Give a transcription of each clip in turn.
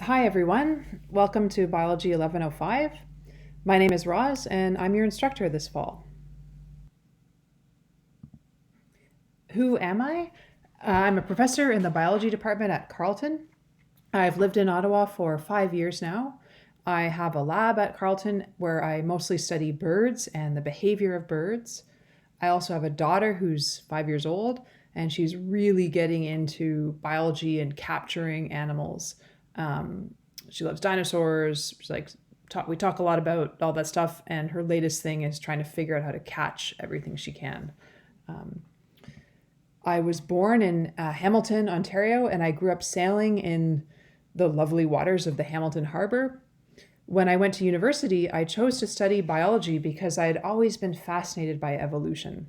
Hi, everyone. Welcome to Biology 1105. My name is Roz, and I'm your instructor this fall. Who am I? I'm a professor in the biology department at Carleton. I've lived in Ottawa for 5 years now. I have a lab at Carleton where I mostly study birds and the behavior of birds. I also have a daughter who's 5 years old, and she's really getting into biology and capturing animals. Um, she loves dinosaurs. We talk a lot about all that stuff, and her latest thing is trying to figure out how to catch everything she can. Um, I was born in Hamilton, Ontario, and I grew up sailing in the lovely waters of the Hamilton Harbor. When I went to university, I chose to study biology because I had always been fascinated by evolution.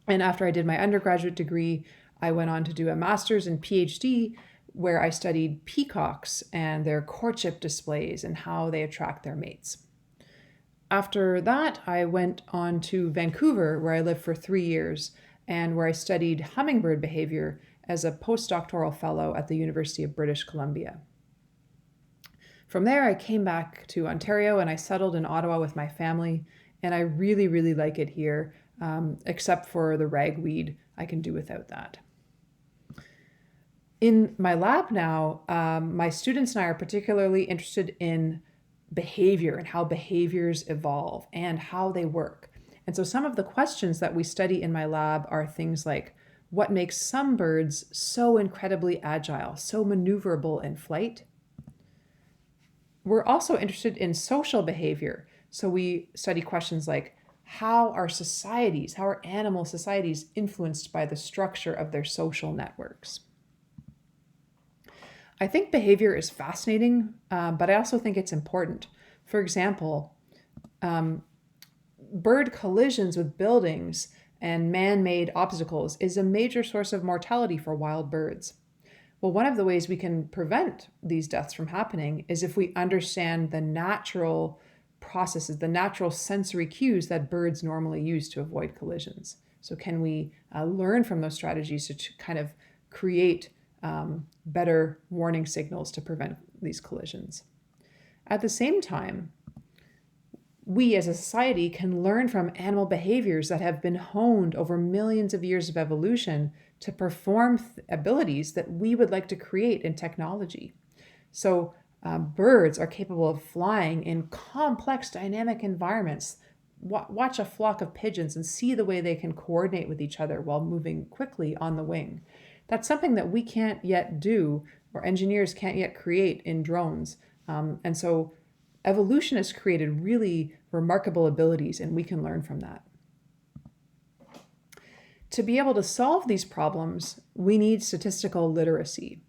And after I did my undergraduate degree, I went on to do a master's and PhD where I studied peacocks and their courtship displays and how they attract their mates. After that, I went on to Vancouver, where I lived for 3 years, and where I studied hummingbird behavior as a postdoctoral fellow at the University of British Columbia. From there, I came back to Ontario and I settled in Ottawa with my family, and I really, really like it here, except for the ragweed. I can do without that. In my lab now, my students and I are particularly interested in behavior and how behaviors evolve and how they work. And so some of the questions that we study in my lab are things like what makes some birds so incredibly agile, so maneuverable in flight? We're also interested in social behavior. So we study questions like how are animal societies influenced by the structure of their social networks? I think behavior is fascinating, but I also think it's important. For example, um, bird collisions with buildings and man made obstacles is a major source of mortality for wild birds. Well, one of the ways we can prevent these deaths from happening is if we understand the natural processes, the natural sensory cues that birds normally use to avoid collisions. So, can we learn from those strategies to kind of create better warning signals to prevent these collisions? At the same time, we as a society can learn from animal behaviors that have been honed over millions of years of evolution to perform abilities that we would like to create in technology. So, birds are capable of flying in complex dynamic environments. Watch a flock of pigeons and see the way they can coordinate with each other while moving quickly on the wing. That's something that we can't yet do, or engineers can't yet create in drones. And so, evolution has created really remarkable abilities, and we can learn from that. To be able to solve these problems, we need statistical literacy.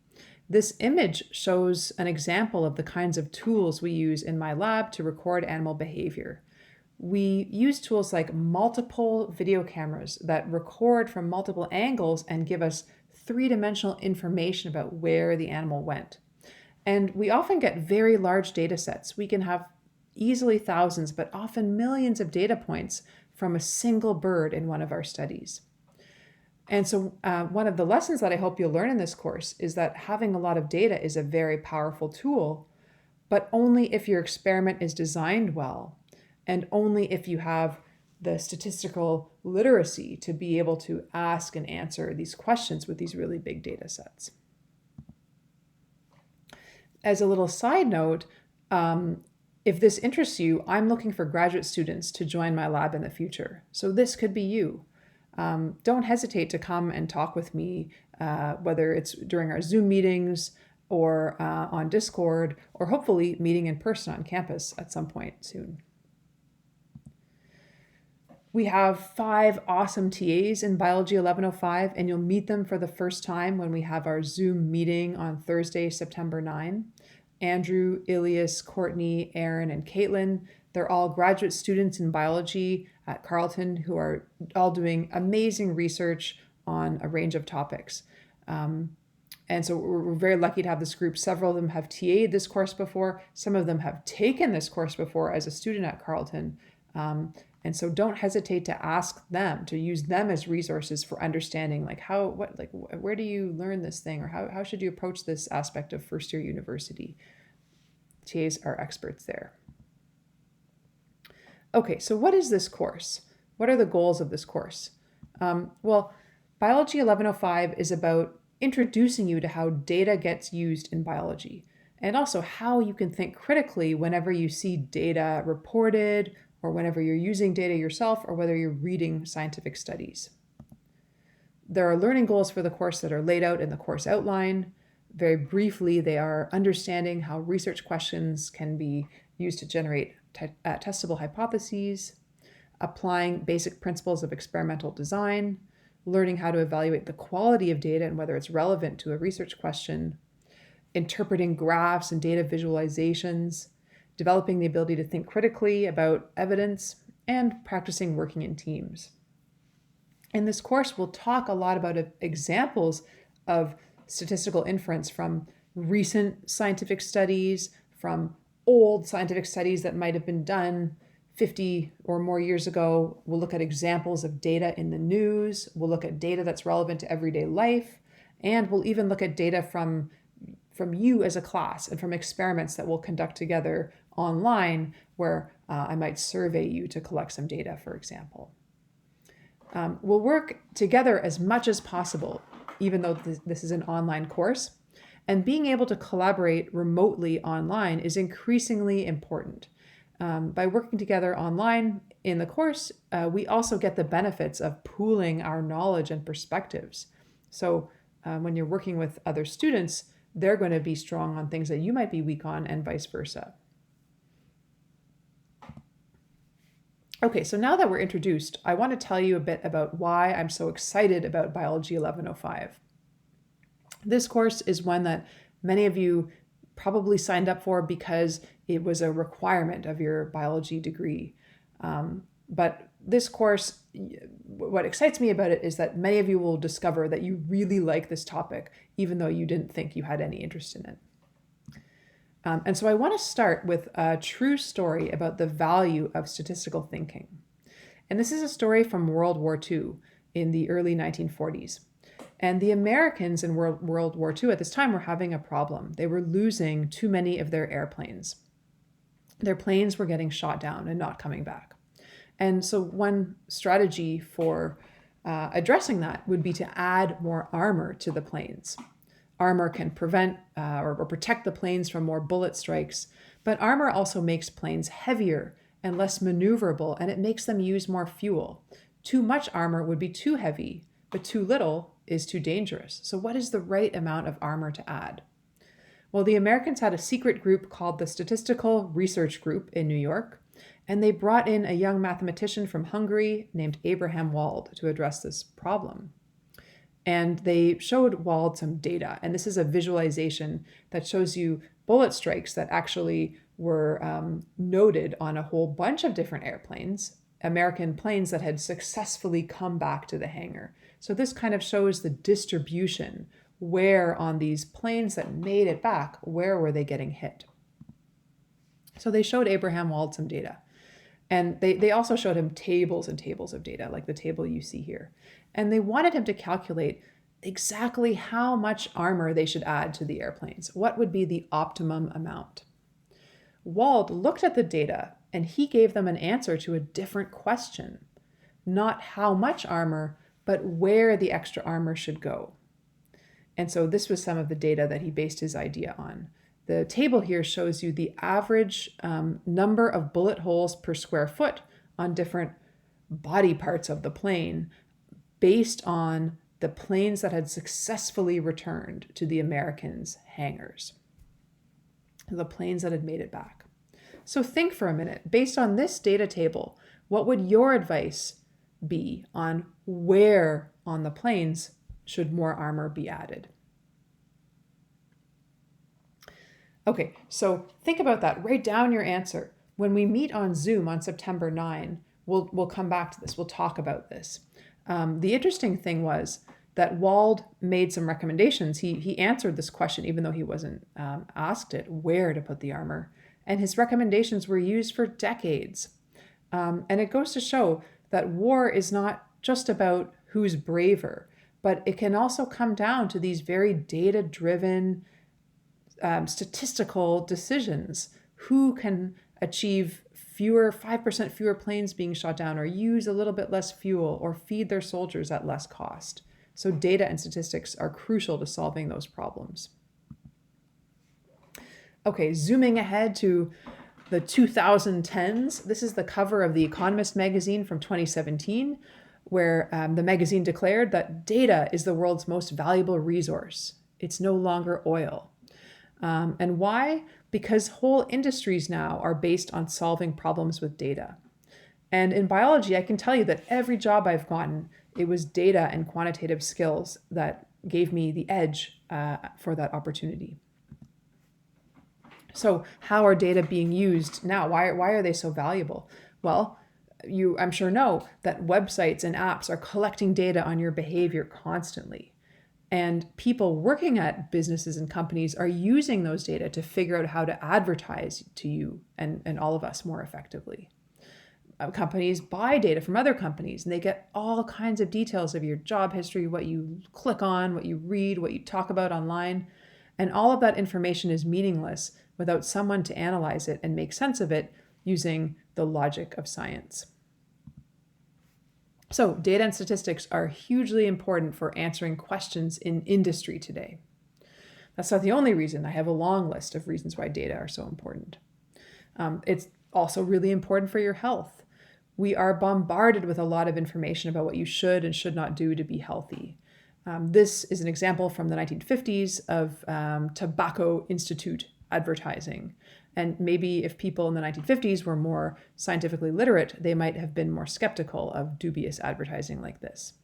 This image shows an example of the kinds of tools we use in my lab to record animal behavior. We use tools like multiple video cameras that record from multiple angles and give us three-dimensional information about where the animal went. And we often get very large data sets. We can have easily thousands, but often millions of data points from a single bird in one of our studies. And so, one of the lessons that I hope you'll learn in this course is that having a lot of data is a very powerful tool, but only if your experiment is designed well, and only if you have the statistical literacy to be able to ask and answer these questions with these really big data sets. As a little side note, if this interests you, I'm looking for graduate students to join my lab in the future. So this could be you. Don't hesitate to come and talk with me, whether it's during our Zoom meetings or on Discord, or hopefully meeting in person on campus at some point soon. We have 5 awesome TAs in Biology 1105, and you'll meet them for the first time when we have our Zoom meeting on Thursday, September 9. Andrew, Ilias, Courtney, Aaron, and Caitlin. They're all graduate students in biology at Carleton who are all doing amazing research on a range of topics. And so we're very lucky to have this group. Several of them have TA'd this course before. Some of them have taken this course before as a student at Carleton. And so don't hesitate to ask them, to use them as resources for understanding where do you learn this thing, or how should you approach this aspect of first year university. TAs are experts there. Okay, so what is this course? What are the goals of this course? Well, Biology 1105 is about introducing you to how data gets used in biology, and also how you can think critically whenever you see data reported, or whenever you're using data yourself, or whether you're reading scientific studies. There are learning goals for the course that are laid out in the course outline. Very briefly, they are understanding how research questions can be used to generate testable hypotheses, applying basic principles of experimental design, learning how to evaluate the quality of data and whether it's relevant to a research question, interpreting graphs and data visualizations, developing the ability to think critically about evidence, and practicing working in teams. In this course, we'll talk a lot about examples of statistical inference from recent scientific studies, from old scientific studies that might have been done 50 or more years ago. We'll look at examples of data in the news. We'll look at data that's relevant to everyday life. And we'll even look at data from you as a class and from experiments that we'll conduct together online, where I might survey you to collect some data, for example. We'll work together as much as possible, even though this is an online course. And being able to collaborate remotely online is increasingly important. By working together online in the course, we also get the benefits of pooling our knowledge and perspectives. So when you're working with other students, they're going to be strong on things that you might be weak on, and vice versa. Okay, so now that we're introduced, I want to tell you a bit about why I'm so excited about Biology 1105. This course is one that many of you probably signed up for because it was a requirement of your biology degree. But this course, what excites me about it is that many of you will discover that you really like this topic, even though you didn't think you had any interest in it. And so I want to start with a true story about the value of statistical thinking. And this is a story from World War II in the early 1940s. And the Americans in World War II at this time were having a problem. They were losing too many of their airplanes. Their planes were getting shot down and not coming back. And so one strategy for addressing that would be to add more armor to the planes. Armor can prevent or protect the planes from more bullet strikes, but armor also makes planes heavier and less maneuverable, and it makes them use more fuel. Too much armor would be too heavy, but too little is too dangerous. So what is the right amount of armor to add? Well, the Americans had a secret group called the Statistical Research Group in New York, and they brought in a young mathematician from Hungary named Abraham Wald to address this problem. And they showed Wald some data, and this is a visualization that shows you bullet strikes that actually were noted on a whole bunch of different airplanes, American planes that had successfully come back to the hangar. So this kind of shows the distribution, where on these planes that made it back, where were they getting hit? So they showed Abraham Wald some data. And they also showed him tables and tables of data, like the table you see here. And they wanted him to calculate exactly how much armor they should add to the airplanes. What would be the optimum amount? Wald looked at the data and he gave them an answer to a different question. Not how much armor, but where the extra armor should go. And so this was some of the data that he based his idea on. The table here shows you the average number of bullet holes per square foot on different body parts of the plane based on the planes that had successfully returned to the Americans' hangars, the planes that had made it back. So think for a minute, based on this data table, what would your advice be on where on the planes should more armor be added? Okay, so think about that. Write down your answer. When we meet on Zoom on September 9, we'll come back to this. We'll talk about this. The interesting thing was that Wald made some recommendations. He answered this question, even though he wasn't asked it, where to put the armor. And his recommendations were used for decades. And it goes to show that war is not just about who's braver, but it can also come down to these very data-driven, statistical decisions. Who can achieve 5% fewer planes being shot down, or use a little bit less fuel, or feed their soldiers at less cost. So data and statistics are crucial to solving those problems. Okay, zooming ahead to the 2010s, this is the cover of The Economist magazine from 2017, where the magazine declared that data is the world's most valuable resource. It's no longer oil. And why? Because whole industries now are based on solving problems with data. And in biology, I can tell you that every job I've gotten, it was data and quantitative skills that gave me the edge for that opportunity. So how are data being used now? Why are they so valuable? Well, you, I'm sure, know that websites and apps are collecting data on your behavior constantly. And people working at businesses and companies are using those data to figure out how to advertise to you and all of us more effectively. Companies buy data from other companies, and they get all kinds of details of your job history, what you click on, what you read, what you talk about online. And all of that information is meaningless without someone to analyze it and make sense of it using the logic of science. So data and statistics are hugely important for answering questions in industry today. That's not the only reason. I have a long list of reasons why data are so important. It's also really important for your health. We are bombarded with a lot of information about what you should and should not do to be healthy. This is an example from the 1950s of Tobacco Institute advertising. And maybe if people in the 1950s were more scientifically literate, they might have been more skeptical of dubious advertising like this.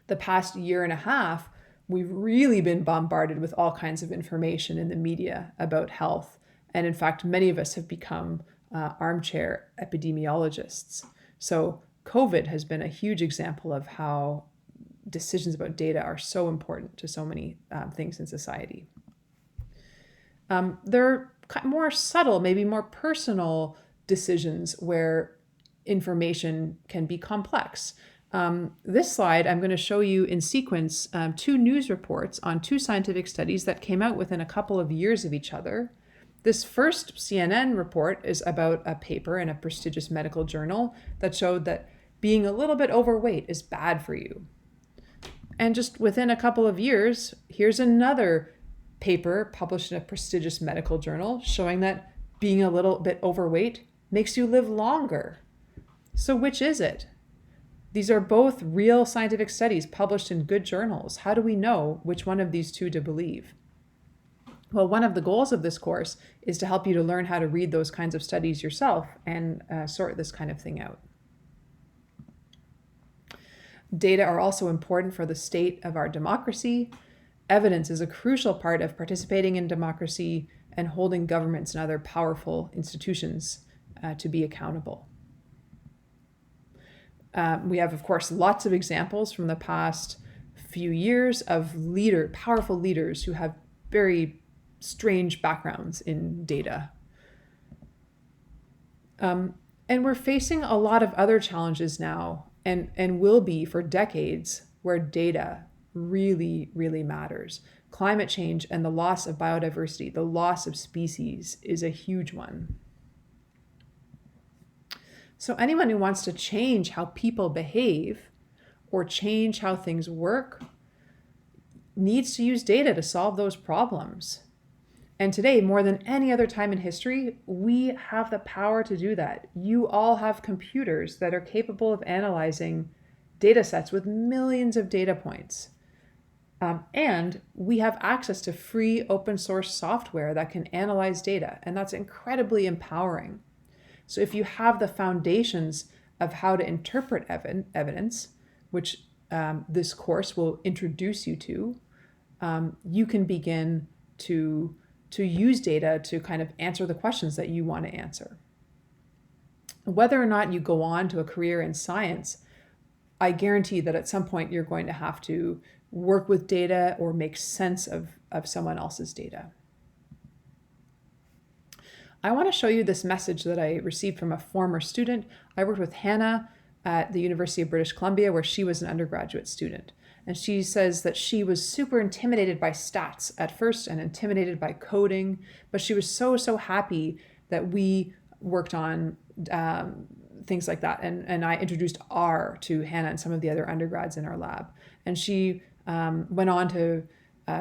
The past year and a half, we've really been bombarded with all kinds of information in the media about health. And in fact, many of us have become armchair epidemiologists. So COVID has been a huge example of how decisions about data are so important to so many things in society. There are more subtle, maybe more personal decisions where information can be complex. This slide, I'm going to show you in sequence 2 news reports on 2 scientific studies that came out within a couple of years of each other. This first CNN report is about a paper in a prestigious medical journal that showed that being a little bit overweight is bad for you. And just within a couple of years, here's another paper published in a prestigious medical journal showing that being a little bit overweight makes you live longer. So which is it? These are both real scientific studies published in good journals. How do we know which one of these 2 to believe? Well, one of the goals of this course is to help you to learn how to read those kinds of studies yourself and sort this kind of thing out. Data are also important for the state of our democracy. Evidence is a crucial part of participating in democracy and holding governments and other powerful institutions to be accountable. We have, of course, lots of examples from the past few years of powerful leaders who have very strange backgrounds in data. And we're facing a lot of other challenges now, and will be for decades, where data really, really matters. Climate change and the loss of biodiversity, the loss of species, is a huge one. So anyone who wants to change how people behave or change how things work needs to use data to solve those problems. And today, more than any other time in history, we have the power to do that. You all have computers that are capable of analyzing data sets with millions of data points. And we have access to free open source software that can analyze data, and that's incredibly empowering. So if you have the foundations of how to interpret evidence, which this course will introduce you to, you can begin to use data to kind of answer the questions that you want to answer. Whether or not you go on to a career in science, I guarantee that at some point you're going to have to work with data or make sense of someone else's data. I want to show you this message that I received from a former student. I worked with Hannah at the University of British Columbia, where she was an undergraduate student. And she says that she was super intimidated by stats at first and intimidated by coding, but she was so happy that we worked on things like that. And I introduced R to Hannah and some of the other undergrads in our lab. And she went on to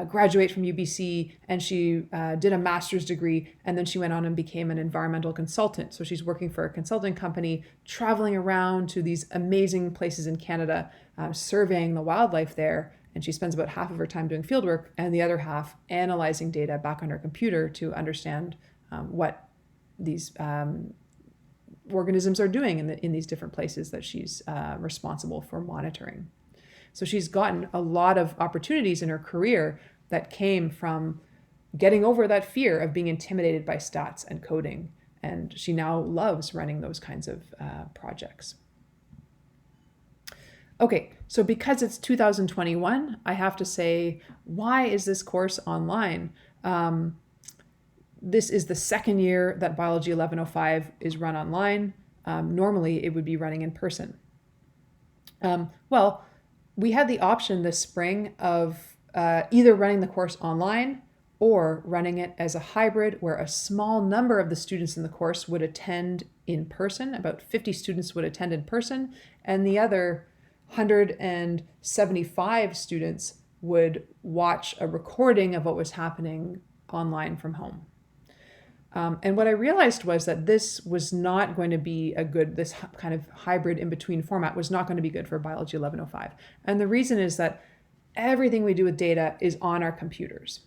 graduate from UBC, and she did a master's degree, and then she went on and became an environmental consultant. So she's working for a consulting company, traveling around to these amazing places in Canada, surveying the wildlife there. And she spends about half of her time doing fieldwork and the other half analyzing data back on her computer to understand what these organisms are doing in these different places that she's responsible for monitoring. So she's gotten a lot of opportunities in her career that came from getting over that fear of being intimidated by stats and coding. And she now loves running those kinds of projects. Okay, so because it's 2021, I have to say, why is this course online? This is the second year that Biology 1105 is run online. Normally, it would be running in person. Well, we had the option this spring of either running the course online or running it as a hybrid where a small number of the students in the course would attend in person. About 50 students would attend in person, and the other 175 students would watch a recording of what was happening online from home. And what I realized was that this was not going to be this kind of hybrid in-between format was not going to be good for Biology 1105. And the reason is that everything we do with data is on our computers.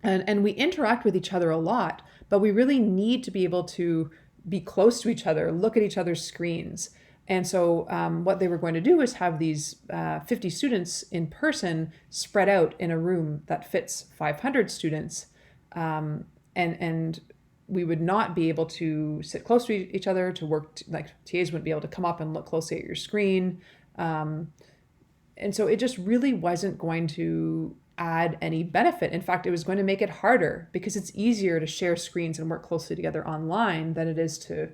And we interact with each other a lot, but we really need to be able to be close to each other, look at each other's screens. And so what they were going to do is have these 50 students in person spread out in a room that fits 500 students. And we would not be able to sit close to each other to work, like TAs wouldn't be able to come up and look closely at your screen. And so it just really wasn't going to add any benefit. In fact, it was going to make it harder because it's easier to share screens and work closely together online than it is to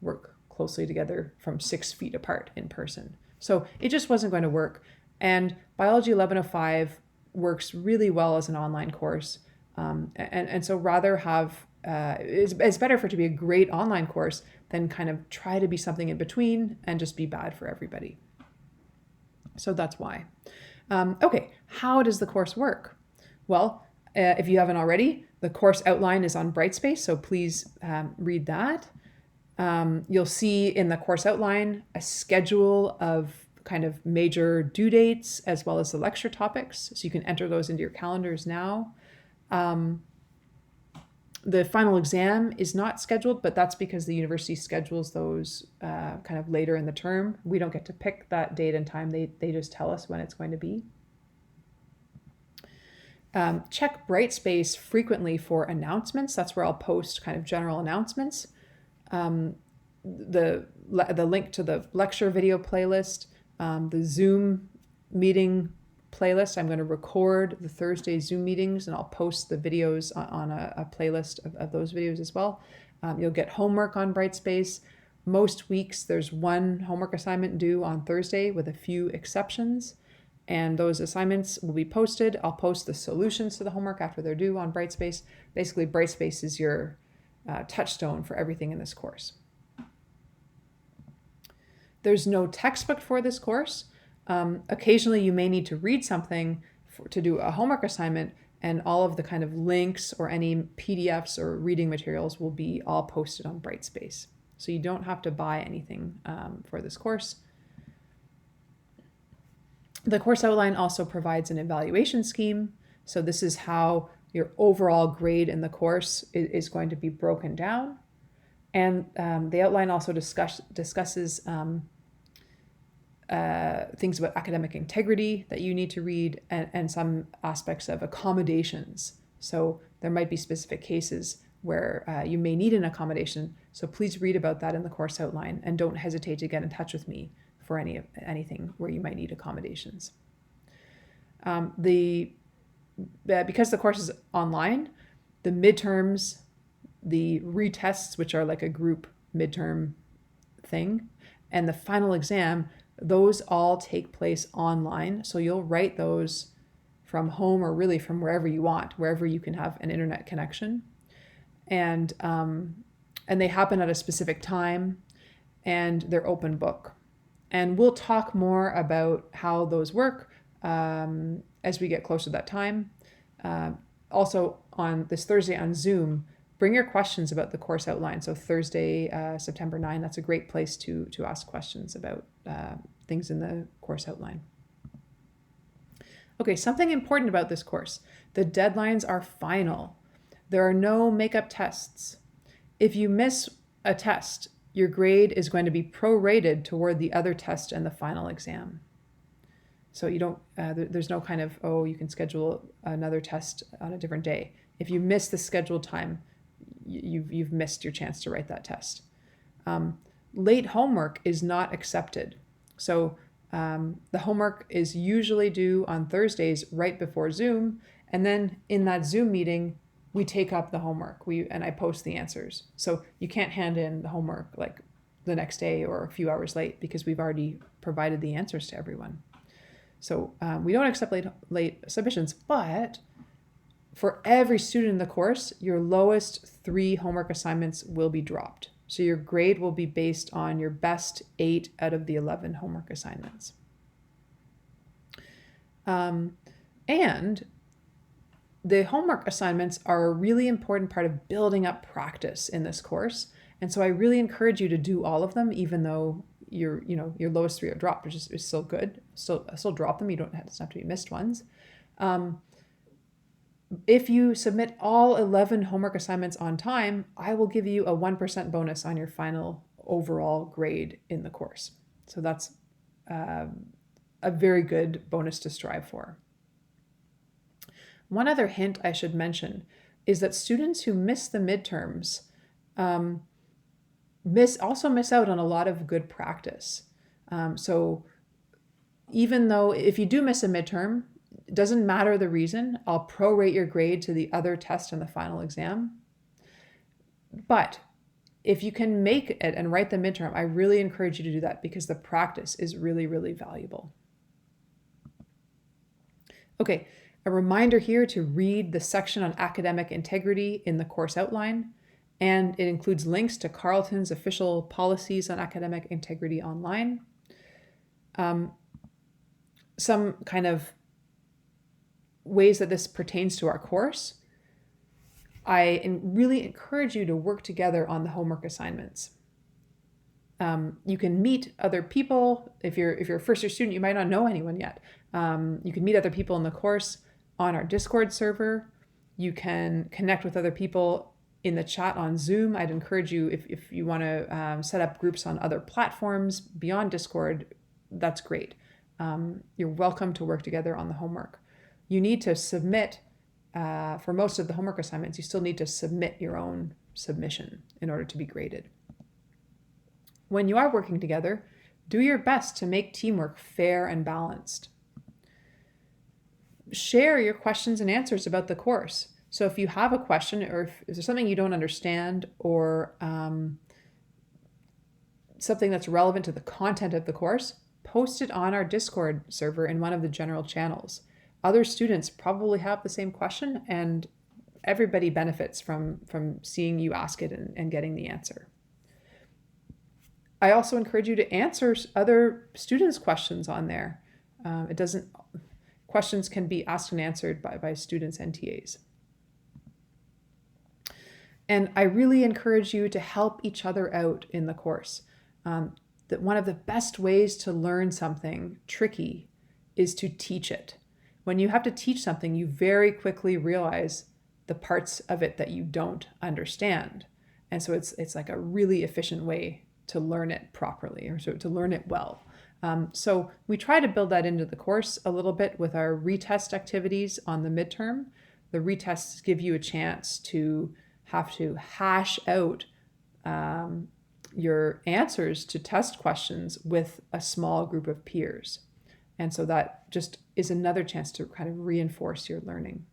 work closely together from 6 feet apart in person. So it just wasn't going to work. And Biology 1105 works really well as an online course. And so rather have, it's better for it to be a great online course than kind of try to be something in between and just be bad for everybody. So that's why. Okay, how does the course work? Well, if you haven't already, the course outline is on Brightspace, so please read that. You'll see in the course outline a schedule of kind of major due dates as well as the lecture topics, so you can enter those into your calendars now. The final exam is not scheduled, but that's because the university schedules those kind of later in the term. We don't get to pick that date and time. They just tell us when it's going to be. Check Brightspace frequently for announcements. That's where I'll post kind of general announcements. The link to the lecture video playlist, the Zoom meeting playlist. I'm going to record the Thursday Zoom meetings and I'll post the videos on a playlist of those videos as well. You'll get homework on Brightspace. Most weeks there's one homework assignment due on Thursday with a few exceptions, and those assignments will be posted. I'll post the solutions to the homework after they're due on Brightspace. Basically, Brightspace is your touchstone for everything in this course. There's no textbook for this course. Occasionally you may need to read something to do a homework assignment, and all of the kind of links or any PDFs or reading materials will be all posted on Brightspace. So you don't have to buy anything for this course. The course outline also provides an evaluation scheme. So this is how your overall grade in the course is going to be broken down. And the outline also discusses things about academic integrity that you need to read, and some aspects of accommodations. So there might be specific cases where you may need an accommodation. So please read about that in the course outline, and don't hesitate to get in touch with me for anything where you might need accommodations. Because the course is online, the midterms the retests, which are like a group midterm thing, and the final exam, those all take place online. So you'll write those from home or really from wherever you want, wherever you can have an internet connection. And they happen at a specific time, and they're open book. And we'll talk more about how those work as we get closer to that time. Also, on this Thursday on Zoom, bring your questions about the course outline. So Thursday, September 9, that's a great place to ask questions about things in the course outline. Okay, something important about this course. The deadlines are final. There are no makeup tests. If you miss a test, your grade is going to be prorated toward the other test and the final exam. So you don't, there's no kind of, oh, you can schedule another test on a different day. If you miss the scheduled time, you've missed your chance to write that test. Late homework is not accepted. So the homework is usually due on Thursdays right before Zoom. And then in that Zoom meeting, we take up the homework and I post the answers. So you can't hand in the homework like the next day or a few hours late because we've already provided the answers to everyone. So we don't accept late submissions, but for every student in the course, your lowest 3 homework assignments will be dropped. So your grade will be based on your best 8 out of the 11 homework assignments. And the homework assignments are a really important part of building up practice in this course. And so I really encourage you to do all of them, even though your lowest 3 are dropped, which is still good. Still drop them. You don't have to be missed ones. If you submit all 11 homework assignments on time, I will give you a 1% bonus on your final overall grade in the course. So that's a very good bonus to strive for. One other hint I should mention is that students who miss the midterms miss out on a lot of good practice. So even though if you do miss a midterm, it doesn't matter the reason, I'll prorate your grade to the other test and the final exam. But if you can make it and write the midterm, I really encourage you to do that because the practice is really, really valuable. Okay, a reminder here to read the section on academic integrity in the course outline, and it includes links to Carleton's official policies on academic integrity online. Some kind of ways that this pertains to our course. I really encourage you to work together on the homework assignments. You can meet other people. If you're a first year student, you might not know anyone yet. You can meet other people in the course on our Discord server. You can connect with other people in the chat on Zoom. I'd encourage you, if you want to set up groups on other platforms beyond Discord, that's great. You're welcome to work together on the homework. You need to submit, for most of the homework assignments, you still need to submit your own submission in order to be graded. When you are working together, do your best to make teamwork fair and balanced. Share your questions and answers about the course. So if you have a question or if there's something you don't understand or something that's relevant to the content of the course, post it on our Discord server in one of the general channels. Other students probably have the same question and everybody benefits from seeing you ask it and getting the answer. I also encourage you to answer other students' questions on there. Questions can be asked and answered by students and TAs. And I really encourage you to help each other out in the course. That one of the best ways to learn something tricky is to teach it. When you have to teach something, you very quickly realize the parts of it that you don't understand. And so it's like a really efficient way to learn it properly or to learn it well. So we try to build that into the course a little bit with our retest activities on the midterm. The retests give you a chance to have to hash out your answers to test questions with a small group of peers. And so that just is another chance to kind of reinforce your learning.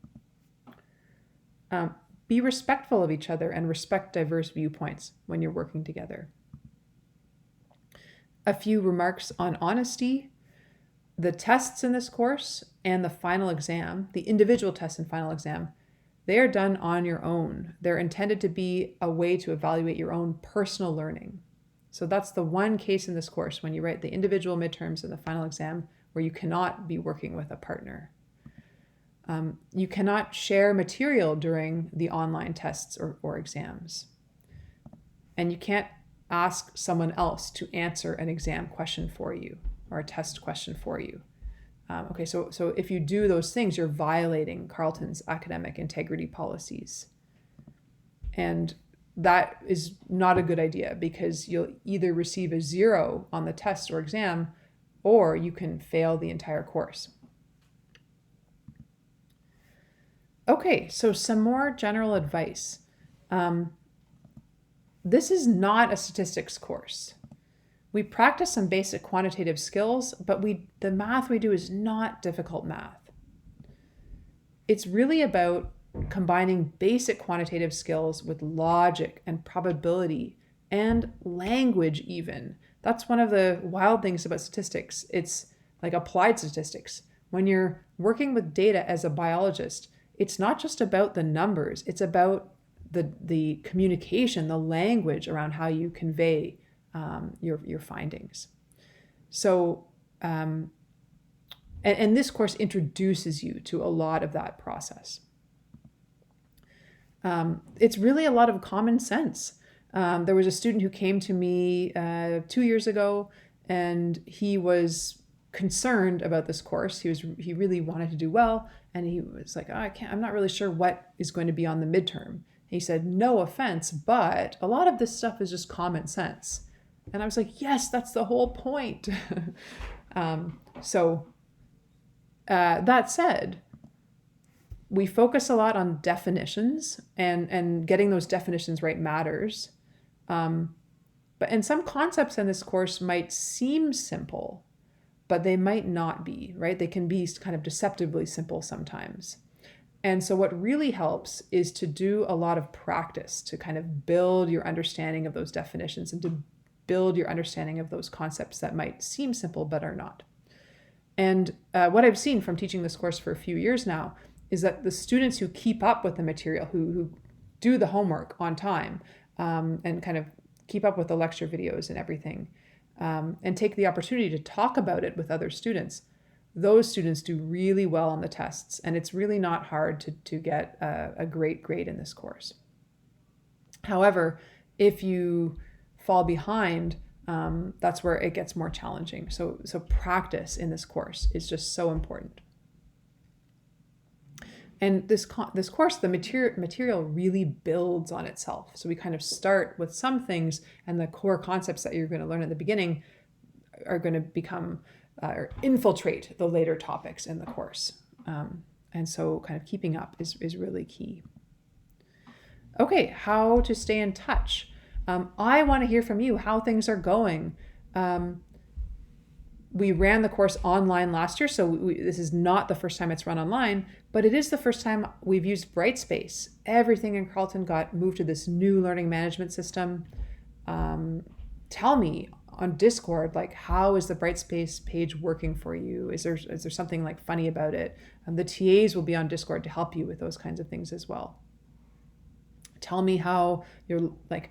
Be respectful of each other and respect diverse viewpoints when you're working together. A few remarks on honesty. The tests in this course and the final exam, the individual test and final exam, they are done on your own. They're intended to be a way to evaluate your own personal learning. So that's the one case in this course when you write the individual midterms and the final exam where you cannot be working with a partner. You cannot share material during the online tests or exams. And you can't ask someone else to answer an exam question for you or a test question for you. Okay, so if you do those things, you're violating Carleton's academic integrity policies. And that is not a good idea because you'll either receive a 0 on the test or exam, or you can fail the entire course. Okay, so some more general advice. This is not a statistics course. We practice some basic quantitative skills, but the math we do is not difficult math. It's really about combining basic quantitative skills with logic and probability and language even. That's one of the wild things about statistics. It's like applied statistics. When you're working with data as a biologist, it's not just about the numbers, it's about the communication, the language around how you convey your findings. So, and this course introduces you to a lot of that process. It's really a lot of common sense. There was a student who came to me 2 years ago, and he was concerned about this course. He really wanted to do well, and he was like, I'm not really sure what is going to be on the midterm. He said, no offense, but a lot of this stuff is just common sense. And I was like, yes, that's the whole point. That said, we focus a lot on definitions, and getting those definitions right matters. And some concepts in this course might seem simple, but they might not be, right? They can be kind of deceptively simple sometimes. And so what really helps is to do a lot of practice to kind of build your understanding of those definitions and to build your understanding of those concepts that might seem simple but are not. And what I've seen from teaching this course for a few years now is that the students who keep up with the material, who do the homework on time, and kind of keep up with the lecture videos and everything, and take the opportunity to talk about it with other students, those students do really well on the tests, and it's really not hard to get a great grade in this course. However, if you fall behind, that's where it gets more challenging. So practice in this course is just so important. And this course, the material really builds on itself. So we kind of start with some things, and the core concepts that you're going to learn at the beginning are going to become or infiltrate the later topics in the course. And so kind of keeping up is really key. Okay, how to stay in touch. I want to hear from you how things are going. We ran the course online last year, so this is not the first time it's run online, but it is the first time we've used Brightspace. Everything in Carleton got moved to this new learning management system. Tell me on Discord, like, how is the Brightspace page working for you? Is there something like funny about it? The TAs will be on Discord to help you with those kinds of things as well. Tell me how you're like,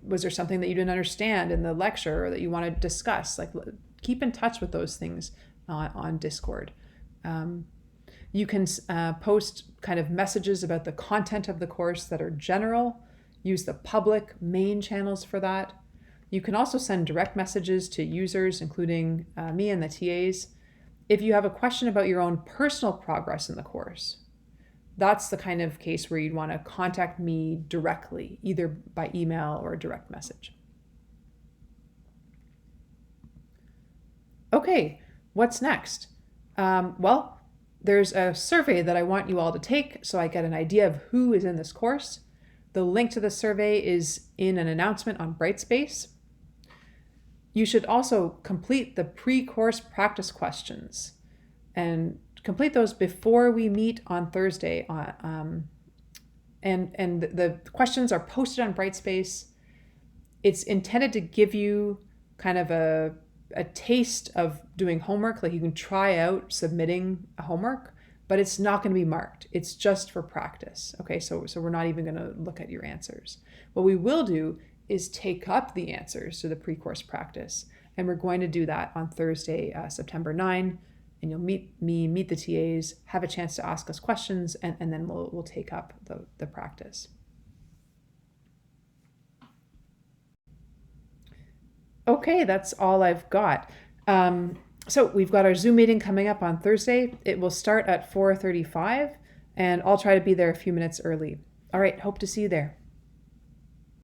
was there something that you didn't understand in the lecture or that you want to discuss? Like, keep in touch with those things on Discord. You can post kind of messages about the content of the course that are general. Use the public main channels for that. You can also send direct messages to users, including me and the TAs. If you have a question about your own personal progress in the course, that's the kind of case where you'd want to contact me directly, either by email or a direct message. Okay, what's next? Well, there's a survey that I want you all to take so I get an idea of who is in this course. The link to the survey is in an announcement on Brightspace. You should also complete the pre-course practice questions and complete those before we meet on Thursday And the questions are posted on Brightspace. It's intended to give you kind of a taste of doing homework. Like you can try out submitting a homework, but it's not going to be marked. It's just for practice. Okay, so we're not even going to look at your answers. What we will do is take up the answers to the pre-course practice, and we're going to do that on Thursday, September 9. And you'll meet me, meet the TAs, have a chance to ask us questions, and then we'll take up the practice. Okay, that's all I've got. So we've got our Zoom meeting coming up on Thursday. It will start at 4:35, and I'll try to be there a few minutes early. All right, hope to see you there.